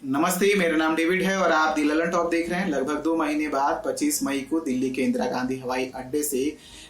नमस्ते, मेरा नाम डेविड है और आप दी ललन टॉप देख रहे हैं। लगभग 2 महीने बाद 25 मई को दिल्ली के इंदिरा गांधी हवाई अड्डे से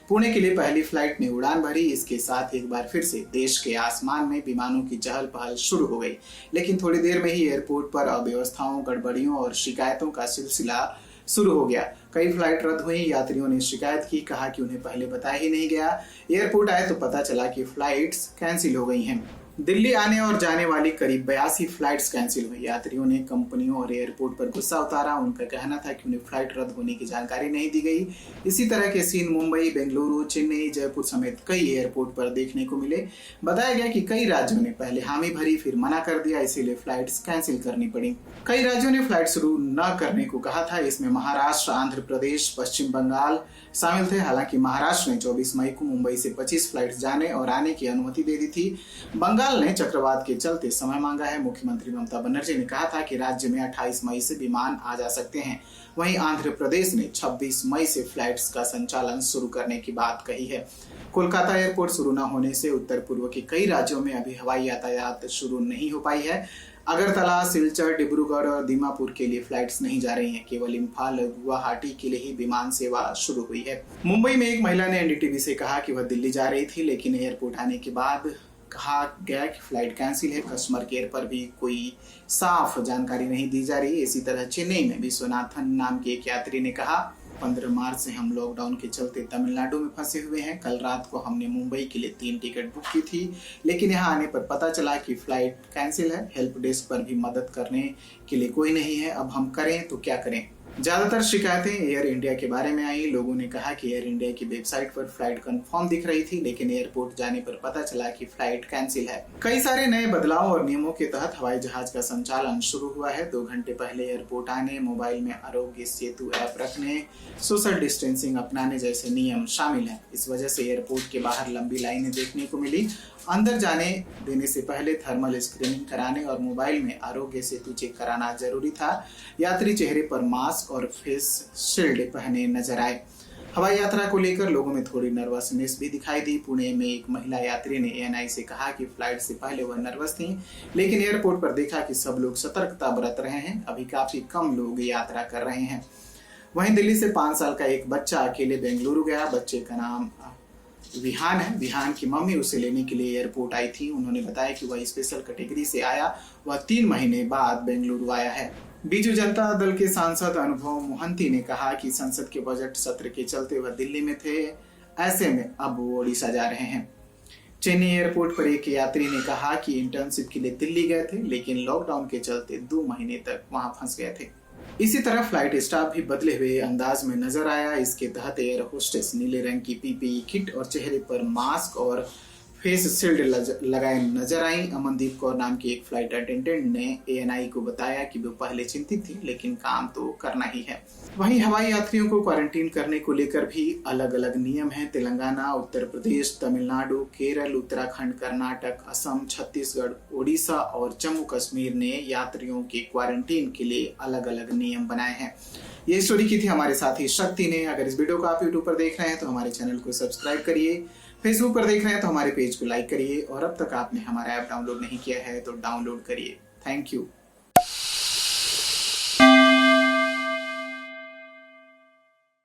पुणे के लिए पहली फ्लाइट ने उड़ान भरी। इसके साथ एक बार फिर से देश के आसमान में विमानों की चहल पहल शुरू हो गई, लेकिन थोड़ी देर में ही एयरपोर्ट पर अव्यवस्थाओं, गड़बड़ियों और शिकायतों का सिलसिला शुरू हो गया। कई फ्लाइट रद्द हुई। यात्रियों ने शिकायत की, कहा कि उन्हें पहले बताया ही नहीं गया। एयरपोर्ट आए तो पता चला कि फ्लाइट्स कैंसिल हो गई हैं। दिल्ली आने और जाने वाली करीब 82 फ्लाइट्स कैंसिल हुई। यात्रियों ने कंपनियों और एयरपोर्ट पर गुस्सा उतारा। उनका कहना था कि उन्हें फ्लाइट रद्द होने की जानकारी नहीं दी गई। इसी तरह के सीन मुंबई, बेंगलुरु, चेन्नई, जयपुर समेत कई एयरपोर्ट पर देखने को मिले। बताया गया कि कई राज्यों ने पहले हामी भरी, फिर मना कर दिया, इसीलिए फ्लाइट्स कैंसिल करनी पड़ी। कई राज्यों ने फ्लाइट शुरू न करने को कहा था। इसमें महाराष्ट्र, आंध्र प्रदेश, पश्चिम बंगाल शामिल थे। हालांकि महाराष्ट्र ने 24 मई को मुंबई से 25 फ्लाइट्स जाने और आने की अनुमति दे दी थी। बंगाल ने चक्रवात के चलते समय मांगा है। मुख्यमंत्री ममता बनर्जी ने कहा था कि राज्य में 28 मई से विमान आ जा सकते हैं। वहीं आंध्र प्रदेश ने 26 मई से फ्लाइट्स का संचालन शुरू करने की बात कही है। कोलकाता एयरपोर्ट शुरू न होने से उत्तर पूर्व के कई राज्यों में अभी हवाई यातायात शुरू नहीं हो पाई है। अगरतला, सिलचर, डिब्रूगढ़ और दीमापुर के लिए फ्लाइट्स नहीं जा रही हैं। केवल इम्फाल, गुवाहाटी के लिए ही विमान सेवा शुरू हुई है। मुंबई में एक महिला ने एनडीटीवी से कहा कि वह दिल्ली जा रही थी, लेकिन एयरपोर्ट आने के बाद कहा गया कि फ्लाइट कैंसिल है। कस्टमर केयर पर भी कोई साफ जानकारी नहीं दी जा रही। इसी तरह चेन्नई में विश्वनाथन नाम के एक यात्री ने कहा, 15 मार्च से हम लॉकडाउन के चलते तमिलनाडु में फंसे हुए हैं। कल रात को हमने मुंबई के लिए 3 टिकट बुक की थी, लेकिन यहाँ आने पर पता चला कि फ्लाइट कैंसिल है। हेल्प डेस्क पर भी मदद करने के लिए कोई नहीं है। अब हम करें तो क्या करें। ज्यादातर शिकायतें एयर इंडिया के बारे में आई। लोगों ने कहा कि एयर इंडिया की वेबसाइट पर फ्लाइट कंफर्म दिख रही थी, लेकिन एयरपोर्ट जाने पर पता चला कि फ्लाइट कैंसिल है। कई सारे नए बदलाव और नियमों के तहत हवाई जहाज का संचालन शुरू हुआ है। 2 घंटे पहले एयरपोर्ट आने, मोबाइल में आरोग्य सेतु ऐप रखने, सोशल डिस्टेंसिंग अपनाने जैसे नियम शामिल हैं। इस वजह से एयरपोर्ट के बाहर लंबी लाइनें देखने को मिली। अंदर जाने देने से पहले थर्मल स्क्रीनिंग कराने और मोबाइल में आरोग्य सेतु चेक कराना जरूरी था। यात्री चेहरे पर मास्क और फेस शील्ड पहने नजर आए। हवाई यात्रा को लेकर लोगों में थोड़ी नर्वसनेस भी दिखाई दी। पुणे में एक महिला यात्री ने एएनआई से कहा कि फ्लाइट से पहले वह नर्वस थी, लेकिन एयरपोर्ट पर देखा कि सब लोग सतर्कता बरत रहे हैं। अभी काफी कम लोग यात्रा कर रहे हैं। वहीं दिल्ली से 5 साल का एक बच्चा अकेले बेंगलुरु गया। बच्चे का नाम विहान है। विहान की मम्मी उसे लेने के लिए एयरपोर्ट आई थी। उन्होंने बताया कि वह स्पेशल कैटेगरी से आया। वह 3 महीने बाद बेंगलुरु आया है। बीजू जनता दल के सांसद अनुभव मोहंती ने कहा कि संसद के बजट सत्र के चलते वह दिल्ली में थे, ऐसे में अब वो ओडिशा जा रहे हैं। चेन्नई एयरपोर्ट पर एक यात्री ने कहा कि इंटर्नशिप के लिए दिल्ली गए थे, लेकिन लॉकडाउन के चलते 2 महीने तक वहां फंस गए थे। इसी तरह फ्लाइट स्टाफ भी बदले हुए अंदाज में नजर आया। इसके तहत एयर होस्टेस नीले रंग की पीपीई किट और चेहरे पर मास्क और फेस शील्ड लगाए नजर आई। अमनदीप कौर नाम की एक फ्लाइट अटेंडेंट ने एएनआई को बताया कि वो पहले चिंतित थी, लेकिन काम तो करना ही है। वहीं हवाई यात्रियों को क्वारंटीन करने को लेकर भी अलग अलग नियम हैं। तेलंगाना, उत्तर प्रदेश, तमिलनाडु, केरल, उत्तराखंड, कर्नाटक, असम, छत्तीसगढ़, ओडिशा और जम्मू कश्मीर ने यात्रियों के क्वारंटीन के लिए अलग अलग नियम बनाए हैं। ये स्टोरी की थी हमारे साथी शक्ति ने। अगर इस वीडियो को आप यूट्यूब पर देख रहे हैं तो हमारे चैनल को सब्सक्राइब करिए। फेसबुक पर देख रहे हैं तो हमारे पेज को लाइक करिए और अब तक आपने हमारा ऐप डाउनलोड नहीं किया है तो डाउनलोड करिए। Thank you.